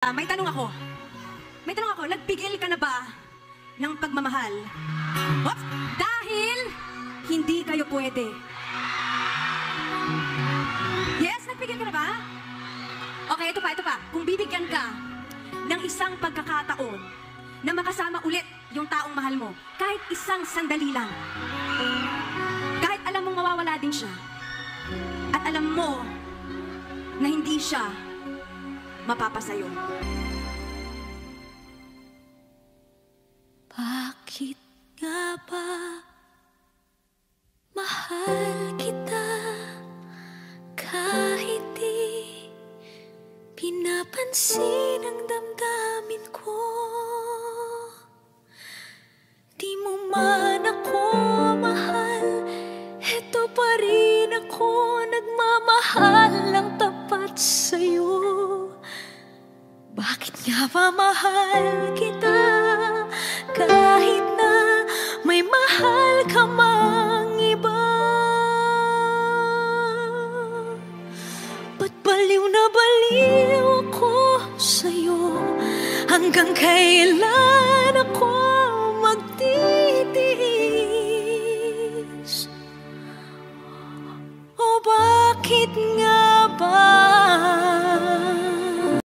May tanong ako. Nagpigil ka na ba ng pagmamahal? Oops! Dahil hindi kayo pwede. Yes, nagpigil ka na ba? Okay, ito pa. Kung bibigyan ka ng isang pagkakataon na makasama ulit yung taong mahal mo, kahit isang sandali lang, kahit alam mong mawawala din siya, at alam mo na hindi siya mapapasayo. Bakit nga ba mahal kita kahit di pinapansin ang damdamin ko? Di mo man ako mahal, eto pa rin ako nagmamahal ng tapat sa'yo. Bakit nga ba mahal kita kahit na may mahal ka mang iba? Ba't baliw na baliw ako sa'yo? Hanggang kailan ako magtitiis?